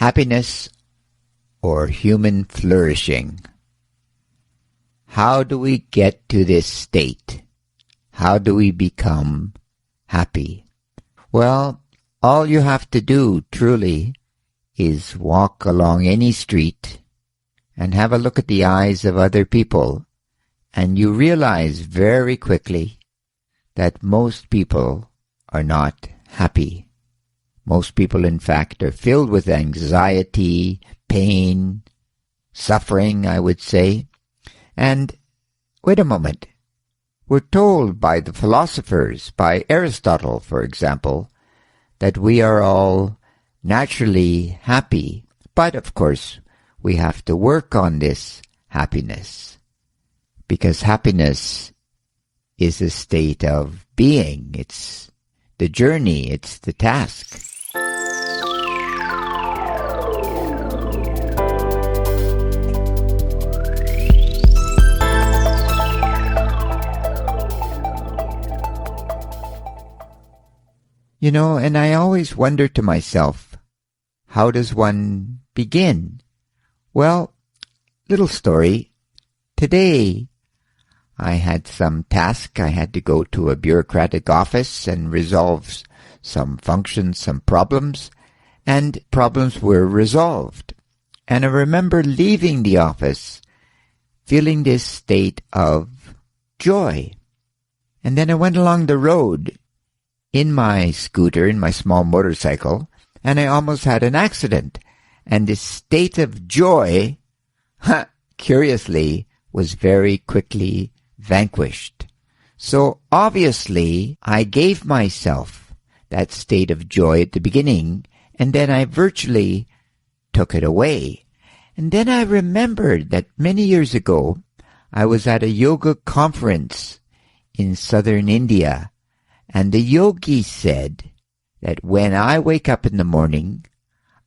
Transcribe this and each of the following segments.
Happiness or human flourishing. How do we get to this state? How do we become happy? Well, all you have to do, truly, is walk along any street and have a look at the eyes of other people, and you realize very quickly that most people are not happy. Most people, in fact, are filled with anxiety, pain, suffering, I would say. And wait a moment. We're told by the philosophers, by Aristotle, for example, that we are all naturally happy. But, of course, we have to work on this happiness. Because happiness is a state of being. It's the journey. It's the task. You know, and I always wonder to myself, how does one begin? Well, little story. Today, I had some task. I had to go to a bureaucratic office and resolve some functions, some problems, and problems were resolved. And I remember leaving the office feeling this state of joy. And then I went along the road in my scooter, in my small motorcycle, and I almost had an accident. And this state of joy, curiously, was very quickly vanquished. So obviously, I gave myself that state of joy at the beginning, and then I virtually took it away. And then I remembered that many years ago, I was at a yoga conference in southern India, and the yogi said that when I wake up in the morning,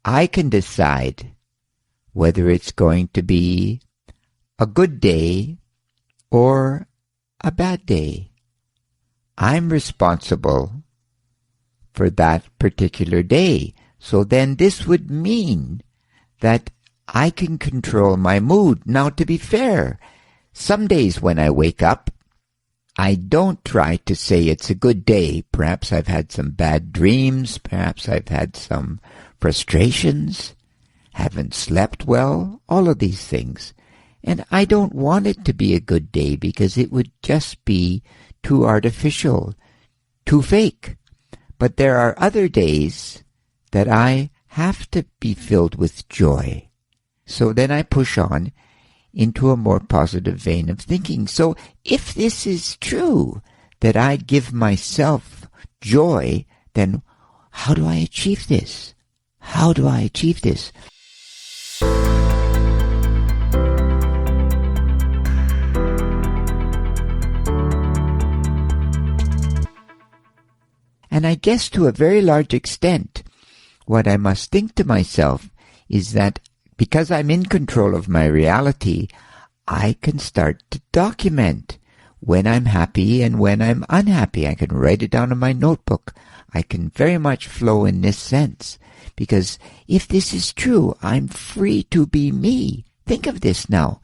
I can decide whether it's going to be a good day or a bad day. I'm responsible for that particular day. So then this would mean that I can control my mood. Now, to be fair, some days when I wake up, I don't try to say it's a good day. Perhaps I've had some bad dreams. Perhaps I've had some frustrations. Haven't slept well. All of these things. And I don't want it to be a good day because it would just be too artificial, too fake. But there are other days that I have to be filled with joy. So then I push on into a more positive vein of thinking. So if this is true, that I give myself joy, then how do I achieve this? How do I achieve this? And I guess to a very large extent, what I must think to myself is that because I'm in control of my reality, I can start to document when I'm happy and when I'm unhappy. I can write it down in my notebook. I can very much flow in this sense. Because if this is true, I'm free to be me. Think of this now.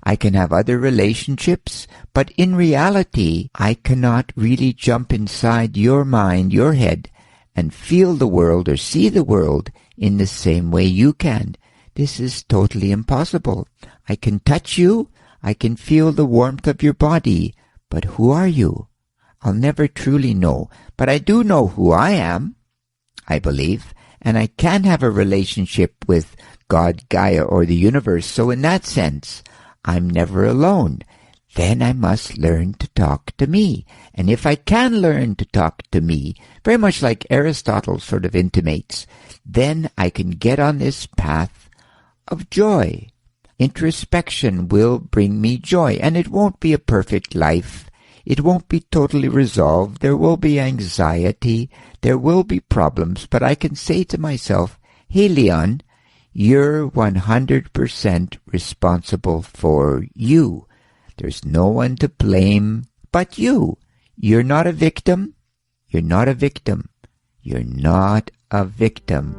I can have other relationships, but in reality, I cannot really jump inside your mind, your head, and feel the world or see the world in the same way you can. This is totally impossible. I can touch you, I can feel the warmth of your body, but who are you? I'll never truly know, but I do know who I am, I believe, and I can have a relationship with God, Gaia, or the universe, so in that sense, I'm never alone. Then I must learn to talk to me. And if I can learn to talk to me, very much like Aristotle sort of intimates, then I can get on this path of joy. Introspection will bring me joy, and it won't be a perfect life. It won't be totally resolved. There will be anxiety. There will be problems, but I can say to myself, hey, Leon, you're 100% responsible for you. There's no one to blame but you. You're not a victim. You're not a victim. You're not a victim.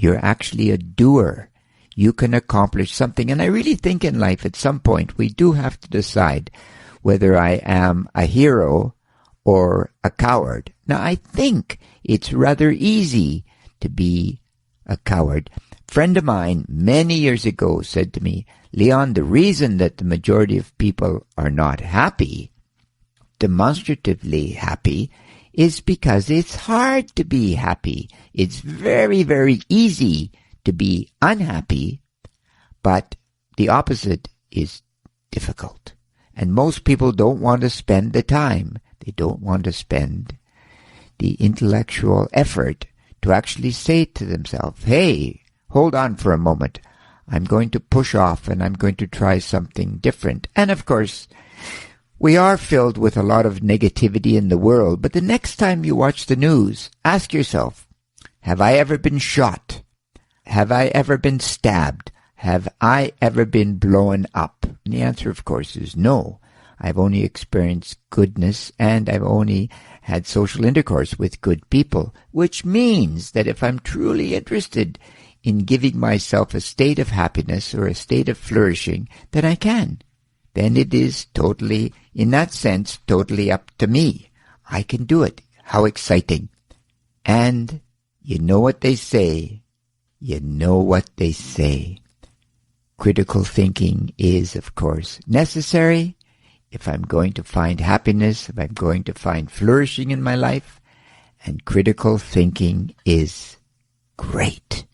You're actually a doer. You can accomplish something. And I really think in life at some point we do have to decide whether I am a hero or a coward. Now, I think it's rather easy to be a coward. A friend of mine many years ago said to me, Leon, the reason that the majority of people are not happy, demonstratively happy, is because it's hard to be happy. It's very, very easy to be unhappy, but the opposite is difficult. And most people don't want to spend the time. They don't want to spend the intellectual effort to actually say to themselves, hey, hold on for a moment. I'm going to push off and I'm going to try something different. And of course, we are filled with a lot of negativity in the world. But the next time you watch the news, ask yourself, have I ever been shot? Have I ever been stabbed? Have I ever been blown up? And the answer, of course, is no. I've only experienced goodness and I've only had social intercourse with good people, which means that if I'm truly interested in giving myself a state of happiness or a state of flourishing, then I can. Then it is totally, in that sense, totally up to me. I can do it. How exciting. And you know what they say. You know what they say. Critical thinking is, of course, necessary if I'm going to find happiness, if I'm going to find flourishing in my life. And critical thinking is great.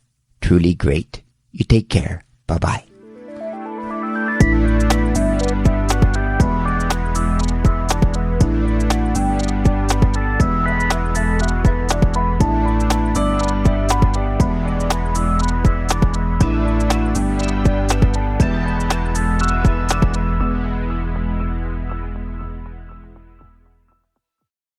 Truly great. You take care. Bye-bye.